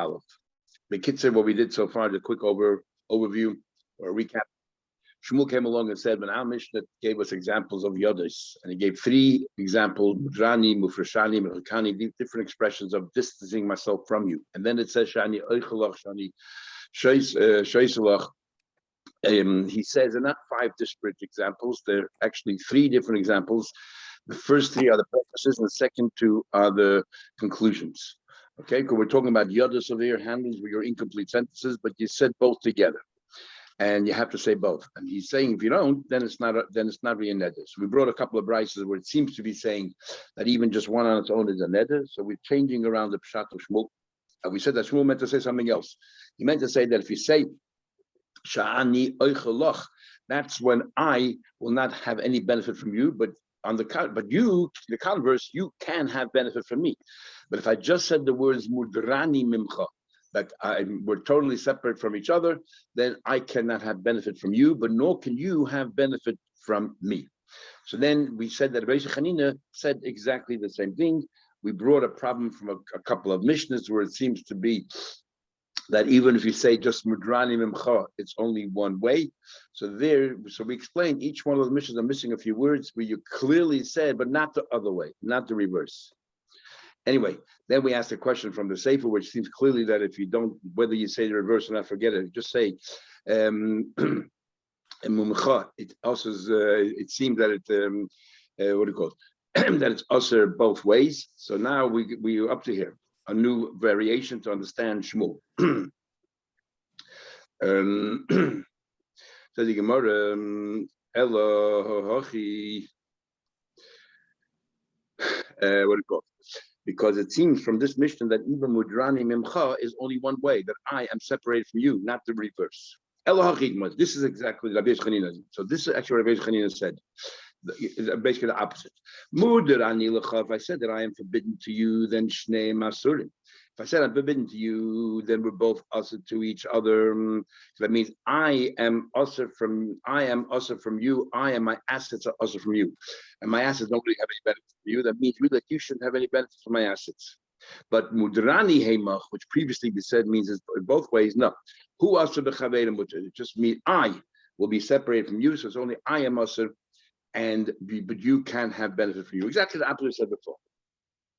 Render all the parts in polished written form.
Aleph. The kid said what we did so far, the quick overview or recap. Shmuel came along and said, when our Mishnah gave us examples of Yodis, and he gave 3 examples, Mudrani, Mufrashani, Melkani, different expressions of distancing myself from you. And then it says, Shani Oichelach, Shani Shaisalach. He says, they're not 5 disparate examples, they're actually 3 different examples. The first 3 are the purposes, and the second 2 are the conclusions. Okay, because we're talking about Yodis over here, handles with your incomplete sentences, but you said both together. And you have to say both. And he's saying if you don't, then it's not really a neder. So we brought a couple of brises where it seems to be saying that even just one on its own is a neder. So we're changing around the pshat of Shmuel. We said that Shmuel meant to say something else. He meant to say that if you say sha'ani oichelach, that's when I will not have any benefit from you, but you, the converse, you can have benefit from me. But if I just said the words mudrani mimcha, that we're totally separate from each other, then I cannot have benefit from you, but nor can you have benefit from me. So then we said that Reish Chanina said exactly the same thing. We brought a problem from a couple of Mishnahs where it seems to be that even if you say just Mudrani Mimcha, it's only one way. So we explained each one of the Mishnahs are missing a few words where you clearly said, but not the other way, not the reverse. Anyway, then we asked a question from the Sefer, which seems clearly that if you don't, whether you say the reverse or not, forget it. Just say, it also it seems that that it's also both ways. So now we're up to here, a new variation to understand Shmuel. So the Gemara, because it seems from this Mishnah that even Mudrani Mimcha is only one way, that I am separated from you, not the reverse. This is exactly Rabbi Chanina. So this is actually what Rabbi Chanina said. Basically the opposite. If I said that I am forbidden to you, then Shnei Masurim. If I said I'm forbidden to you, then we're both usher to each other. So that means I am usher from you. I am my assets are usher from you, and my assets don't really have any benefit from you. That means really that you shouldn't have any benefit from my assets. But mudrani heimach, which previously we said means it's both ways. No, who usher b'chaverim mutter? It just means I will be separated from you. So it's only I am usher, but you can have benefit from you. Exactly the opposite said before.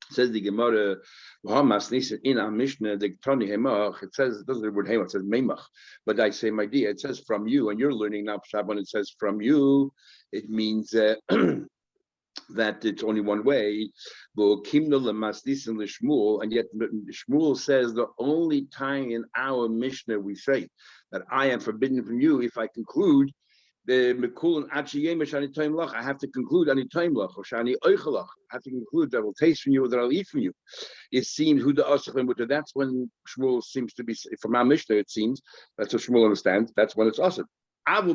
Says the Gemara, in our Mishnah, the Tani Hemach, it says, it doesn't the word Hemach, it says Meimach. But I say, my dear, it says from you, and you're learning now, when it says from you, it means that it's only one way. And yet Shmuel says the only time in our Mishnah we say that I am forbidden from you if I conclude the Mekul and I have to conclude ani taimlach or shani oichelach. I have to conclude that I will taste from you or that I'll eat from you. It seems who the asachim, but that's when Shmuel seems to be from our Mishnah. It seems that's what Shmuel understands. That's when it's asach. But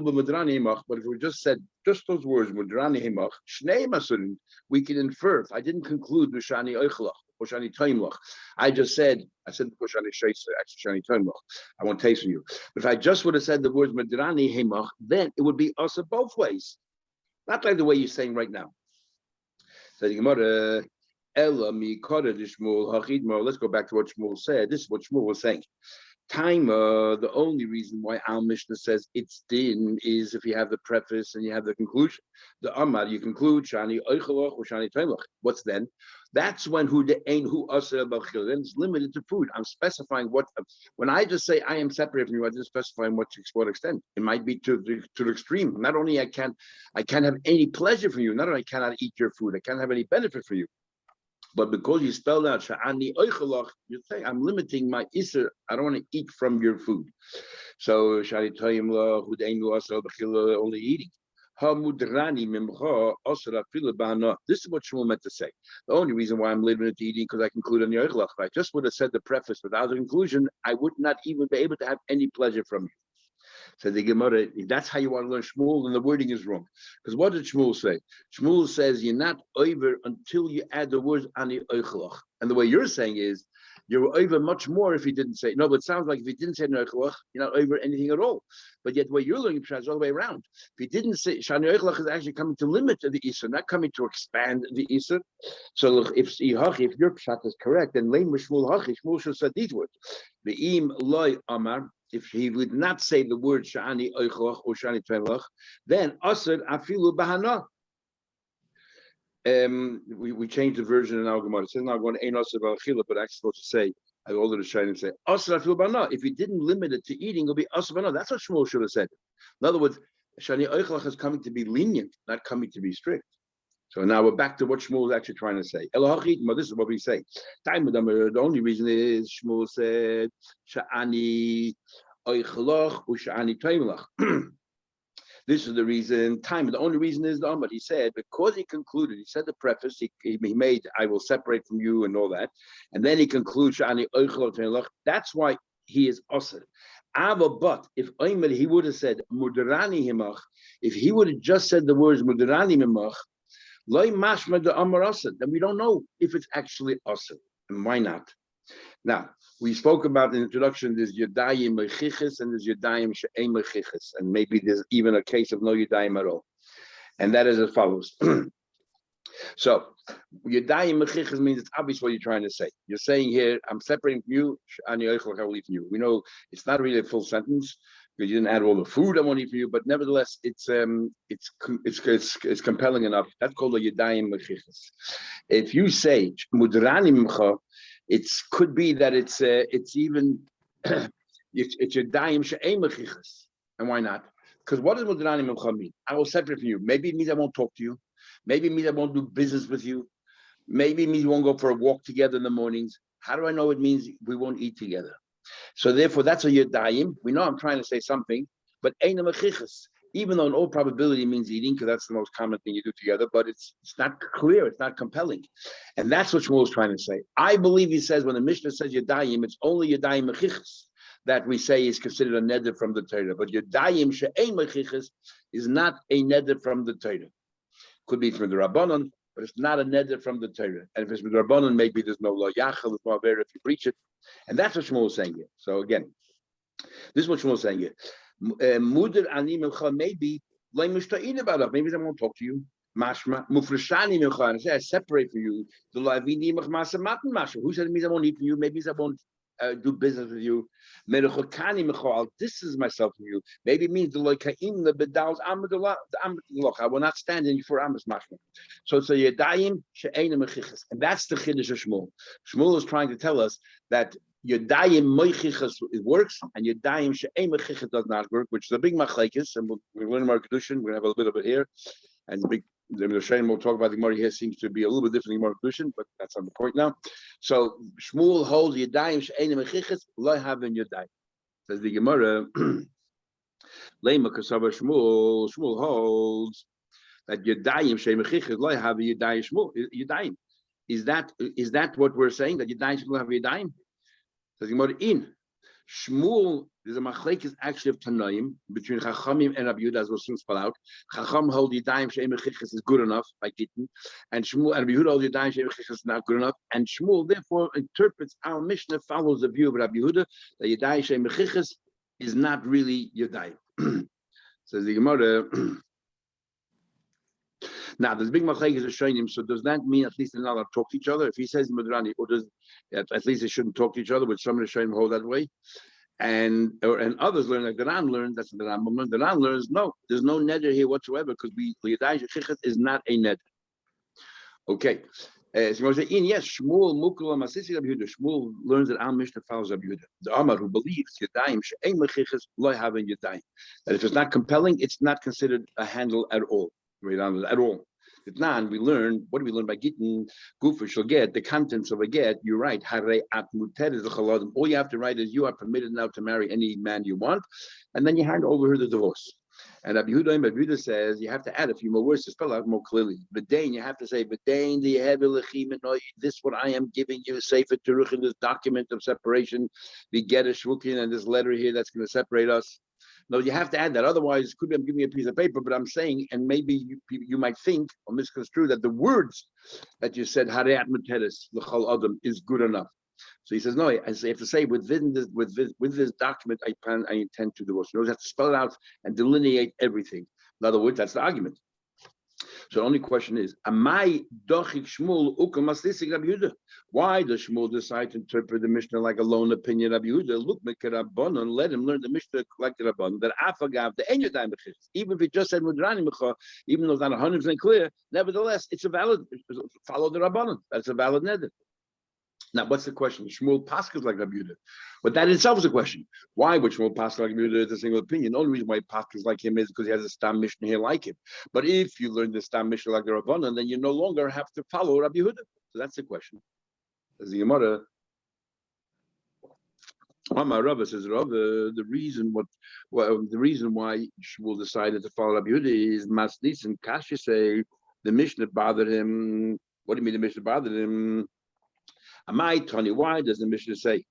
if we just said just those words, mudrani himach, shnei masurin, we can infer. If I didn't conclude with shani oichelach or shani taimlach, I said shani sheisa, actually shani taimlach. I won't taste from you. But if I just would have said the words mudrani himach, then it would be also both ways, not like the way you're saying right now. So the Gemara, Ella mi kodesh Shmuel hachidmo. Let's go back to what Shmuel said. This is what Shmuel was saying. The only reason why our Mishnah says it's din is if you have the preface and you have the conclusion. The Amar, you conclude shani oichelach or shani taimlach. What's then? That's when who the ain who asa b'chil. Then it's limited to food. I'm specifying what. When I just say I am separated from you, I'm just specifying what to what extent. It might be to the extreme. Not only I can't have any pleasure from you. Not only I cannot eat your food, I can't have any benefit for you. But because you spelled out sha'ani oichelach, you're saying I'm limiting my iser. I don't want to eat from your food. So shani taimla hudeinu asal b'chila only eating. Hamudrani mimcha asra filabana. This is what Shmuel meant to say. The only reason why I'm limited to eating because I conclude on the oichelach. If I just would have said the preface without the conclusion, I would not even be able to have any pleasure from you. So the Gemara, if that's how you want to learn Shmuel, then the wording is wrong. Because what did Shmuel say? Shmuel says you're not over until you add the words ani oichelach. And the way you're saying is You're over much more if he didn't say. No, but it sounds like if he didn't say Noichloch, you're not over anything at all. But yet, what you're learning is all the way around. If he didn't say Shani Noichloch is actually coming to limit the Isser, not coming to expand the Isser. So if your pshat is correct, then Leim Shmuel Hachi, Shmuel should have said these words: the Im Loi Amar. If he would not say the word Shani Oichloch or Shani Tveloch, then Asr Afilu Bahana. We changed the version in our Gemara. It says now going Ein Asr Ba'achila, but actually supposed to say, I ordered to Shani and say Asr Afilu Bahana. If he didn't limit it to eating, it'll be Asr Bahana. That's what Shmuel should have said. In other words, Shani Oichloch is coming to be lenient, not coming to be strict. So now we're back to what Shmuel is actually trying to say. This is what we say. The only reason is Shmuel said Sha'ani Oichelach Usha'ani Taimelach. This is the reason. The only reason is the Amad. He said because he concluded. He said the preface. He made I will separate from you and all that, and then he concludes Sha'ani Oichelach Taimelach. That's why he is Asr. But if Oimer he would have said Mudarani Himach, if he would have just said the words Mudarani Himach. Then we don't know if it's actually asr. And why not? Now, we spoke about in the introduction, there's Yadayim Mechichis and there's Yadayim She'em Mechichis. And maybe there's even a case of no Yadayim at all. And that is as follows. So, Yadayim Mechichis means it's obvious what you're trying to say. You're saying here, I'm separating from you, and I will leave from you. We know it's not really a full sentence, because you didn't add all the food I want to eat for you, but nevertheless, it's compelling enough. That's called a yadayim mechichas. If you say mudrani mimcha, it could be that it's even it's yadayim she'em mechichas. And why not? Because what does mudrani mimcha mean? I will separate from you. Maybe it means I won't talk to you. Maybe it means I won't do business with you. Maybe it means we won't go for a walk together in the mornings. How do I know it means we won't eat together? So therefore, that's a yadayim. We know I'm trying to say something, but ein mechichas, even though in all probability it means eating, because that's the most common thing you do together, but it's not clear, it's not compelling. And that's what Shmuel is trying to say. I believe he says when the Mishnah says yadayim, it's only yadayim mechichas that we say is considered a neder from the Torah. But yadayim she'ein mechichas is not a neder from the Torah. Could be from the Rabbanon, but it's not a neder from the Torah. And if it's from the Rabbanon, maybe there's no lo yachal, it's more better if you preach it. And that's what Shmuel is saying here. So again, this is what Shmuel is saying here. Muder ani milcha, maybe like mishta'in about it. Maybe I won't talk to you. Mashma mufreshani milcha. And I say I separate from you. The lavini machmasa matan mashma. Who said it means I won't eat from you? Maybe I won't do business with you. Merechokani milcha. I'll distance myself from you. Maybe it means the loikaim the bedals amad. I will not stand in you for amas mashma. So it's a yadayim she'ein mechichas, and that's the chiddush of Shmuel. Shmuel is trying to tell us that Yadayim Moichichas it works, and Yadayim She'em Mechichas does not work, which is a big machlekes, and we're learning our Kedushin. We're going to have a little bit of it here, and the Shayim will talk about the Gemara here seems to be a little bit different in Kedushin, but that's on the point now. So Shmuel holds Yadayim She'em Mechichas lo havin Yadayim. Says the Gemara, Leima Kasava Shmuel holds that Yadayim She'em Mechichas lo havin Yadayim. Is that what we're saying, that Yadayim should have Yadayim? Says in Shmuel, there's a machlekes actually of Tanaim between Chachamim and Rabbi Yehuda, as we'll soon spell out. Chacham hold Yadayim she'em mechichas is good enough, like Gittin, and Shmuel and Rabbi Yehuda hold Yadayim she'em mechichas is not good enough. And Shmuel therefore interprets our Mishnah, follows the view of Rabbi Yehuda that Yadayim she'em mechichas is not really Yadayim. Says the Gemara. Now, there's big machlekes of Shainim, so does that mean at least they're not allowed to talk to each other? If he says Mudrani, or does at least they shouldn't talk to each other, which some of the Shainim hold that way? And others learn, like the Ran learns, that's the Rambam. The Ran learns, no, there's no neder here whatsoever, because Yadayim Shechichet is not a neder. Okay. So you say, yes, Shmuel Mukul Masisi Rabbi Yehuda. Shmuel learns that our Mishnah follows Rabbi Yehuda. The Amar who believes Yadayim she'ein mechichas lo havin Yadayim. That if it's not compelling, it's not considered a handle at all. At all. We learn, what do we learn by Gittin? Gufa shall get the contents of a get. You're right. All you have to write is you are permitted now to marry any man you want, and then you hand over her the divorce. And Rabbi Yehuda says you have to add a few more words to spell out more clearly. B'dain, you have to say b'dain the this what I am giving you, Sefer Teruch, in this document of separation, the get a shvukin, and this letter here that's going to separate us. No, you have to add that. Otherwise, could be I'm giving you a piece of paper, but I'm saying, and maybe you might think or misconstrue that the words that you said, Hareat Materis, L'chol Adam, is good enough. So he says, no, I have to say within this document, I intend to divorce. You have to spell it out and delineate everything. In other words, that's the argument. So the only question is, Amai dochik Shmuel ukamaslisik Rabbi Yehuda? Why does Shmuel decide to interpret the Mishnah like a lone opinion of Rabbi Yehuda? Look, Rabbanon, let him learn the Mishnah like the Rabbanon. That Afagav the Enyadai Mechis. Even if he just said Mudrani Mecha, even though it's not 100% clear, nevertheless, it's a valid. Follow the Rabbanon. That's a valid neder. Now, what's the question? Shmuel Paskas like Rabbi Yehuda, but that itself is a question. Why would Shmuel Paskas like Rabbi Yehuda? It's a single opinion. The only reason why Paskas like him is because he has a Stam Mishnah here like him. But if you learn the Stam Mishnah like the Rabbanan, then you no longer have to follow Rabbi Yehuda. So that's the question. As the Gemara, Rabba says, the reason why Shmuel decided to follow Rabbi Yehuda is Masnis and Kasha say the Mishnah bothered him. What do you mean the Mishnah bothered him? Amai Tony, why does the Mishnah say?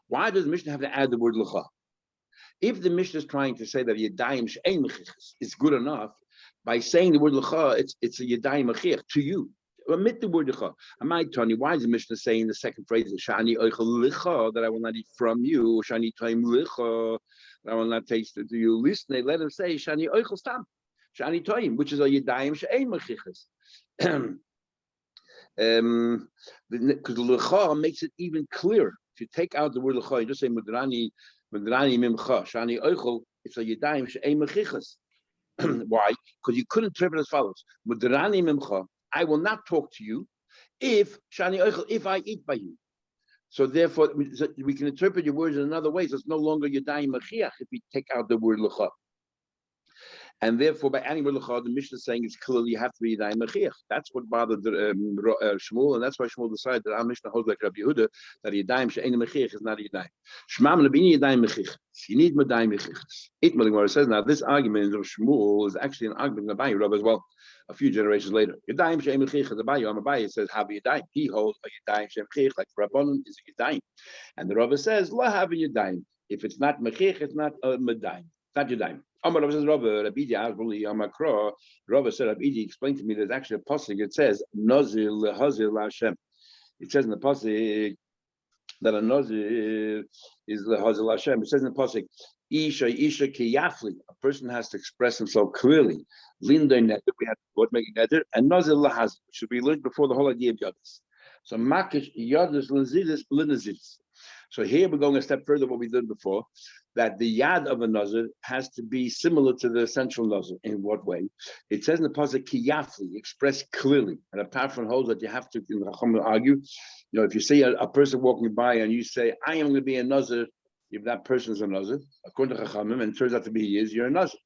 Why does the Mishnah have to add the word lecha? If the Mishnah is trying to say that yadayim she'ein mechichas is good enough, by saying the word lecha, it's a yadayim mechich to you. Omit the word lecha. Amai Tony, why is the Mishnah saying the second phrase shani oichel lecha, that I will not eat from you, or shani toim lecha, that I will not taste it to you? Listen, let him say shani oichel stam, shani toim, which is a yadayim she'ein mechichas. Because the lecha makes it even clearer. If you take out the word lecha, you just say mudrani mimcha shani oichel. It's a yadayim she'ein mechichas. Why? Because you couldn't interpret as follows: mudrani mimcha, I will not talk to you if shani oichel, if I eat by you. So therefore, we can interpret your words in another way. So it's no longer yadayim mechiach if we take out the word lecha. And therefore, by adding word lecha, the Mishnah is saying it's clearly you have to be yadayim mechiach. That's what bothered Shmuel, and that's why Shmuel decided that our Mishnah holds like Rabbi Yehuda that yadayim she'ein mechiach is not a yadayim. Shmam lebini yadayim mechiach. You need yadayim mechichas. Itmar Gemara says now this argument of Shmuel is actually an argument of Abaye Rav as well. A few generations later, yadayim she'ein mechiach is Abaye says have yadayim. He holds a yadayim she'ein mechiach like Rabbanon is a yadayim, and the Rav says la have a yadayim. If it's not mechiach, it's not a medayim. It's not yadayim. Rabbi says, Rabbi said, Rabbi explained to me there's actually a pasuk. It says, Nazir lehazir la'Hashem. It says in the pasuk that a Nazir is lehazir la'Hashem. It says in the pasuk, Isha kiyafli. A person has to express himself clearly. Linda neder, we have to make a neder, and Nazir lahazir, should be learned before the whole idea of yadis. So makish yadis l'nazidis l'nazidis. So here we're going a step further what we did before, that the yad of a nazir has to be similar to the essential nazir. In what way? It says in the pasuk kiyafli, expressed clearly. And apart from holds that you have to, in the Chacham argue, if you see a person walking by and you say, I am going to be a nazir, if that person is a nazir, according to Chachamim, and it turns out to be he is, you're a nazir.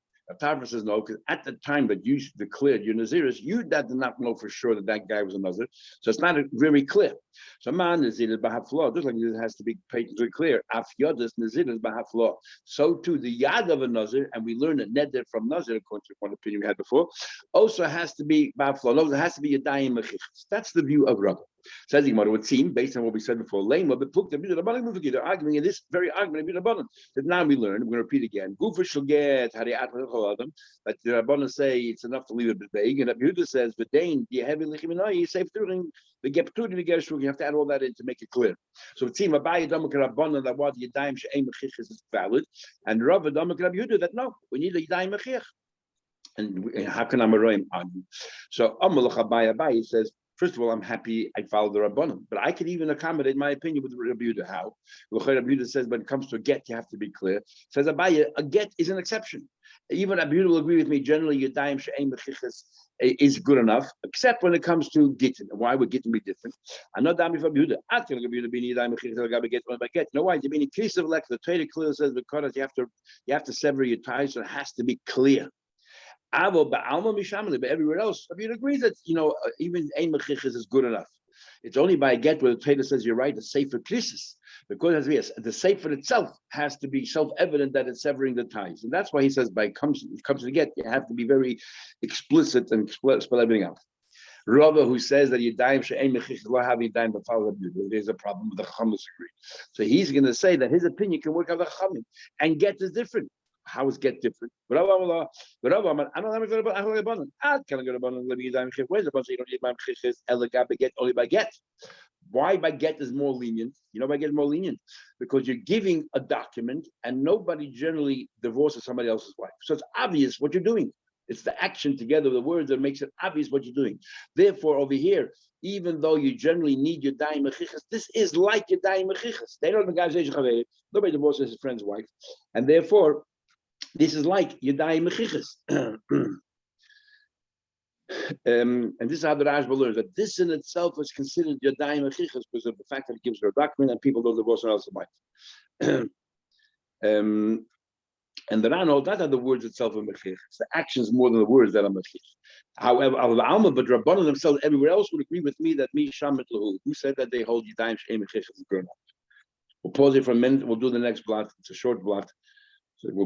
Tarfus says no, because at the time that you declared your Naziris, you did not know for sure that guy was a Nazir. So it's not very clear. So man Nazir is Bahaflaw, just like it has to be patently clear. Af Yodis Nazir is Bahaflaw. So too the Yad of a Nazir, and we learn that Neder from Nazir, according to one opinion we had before, also has to be Bahaflaw. No, it has to be Yadayim Mechichas. That's the view of Rabbah. Says the Gemara, it would seem, based on what we said before, they're arguing in this very argument that now we learn, we're going to repeat again. That the Rabbanan say it's enough to leave it vague, and Yehuda says, you have to add all that in to make it clear. So it seems that what Yadayim She'ein Mechichas is valid, and Rav Yehuda that no, we need a Yadayim Mechich. And how can Amoraim argue? So Amalach Abaye says, first of all, I'm happy I followed the Rabbanim, but I can even accommodate my opinion with Rabbi Yehuda. How? Rabbi Yehuda says when it comes to a get, you have to be clear. Says Abaye, a get is an exception. Even Rabbi Yehuda will agree with me. Generally, Yadayim She'ein Mechichas is good enough, except when it comes to gittin. Why would gittin be different? I'm not Dami for Rabbi Yehuda. I tell Rabbi Yehuda being Yadayim Mechichas, I get one by get. No, why? You mean in case of like the Torah clearly says because you have to sever your ties, so it has to be clear. But everywhere else, Rabbi Yehuda agrees that even ein mechichas is good enough. It's only by a get where the Torah says you're right, the sefer krisis, because the sefer itself has to be self-evident that it's severing the ties, and that's why he says by comes to the get, you have to be very explicit and spell everything out. Rava, who says that Yadayim she'ein mechichas lo have Yadayim but follow Rabbi Yehuda, there's a problem with the Chacham disagree. So he's going to say that his opinion can work out the Chachamim, and get is different. How is get different? Where's the bunch? You don't need my get only by get. Why by get is more lenient? You know, by get is more lenient because you're giving a document, and nobody generally divorces somebody else's wife. So it's obvious what you're doing. It's the action together with the words that makes it obvious what you're doing. Therefore, over here, even though you generally need your daim mechichas, this is like your daim mechichas. They don't the guy says nobody divorces his friend's wife, and therefore, this is like your daim mechichas. And this is how the Rashba learns that this in itself is considered Yadayim Achichas because of the fact that it gives her a document and people don't divorce her else's wife. And the Ran holds that are the words itself are Mechich. It's the actions more than the words that are Mechich. However, Alma, but Rabbanan themselves everywhere else would agree with me that me Shamet Lahu, who said that they hold Yadayim Shem Mechich as a grown up. We'll pause it for a minute. We'll do the next blot. It's a short blot. So we'll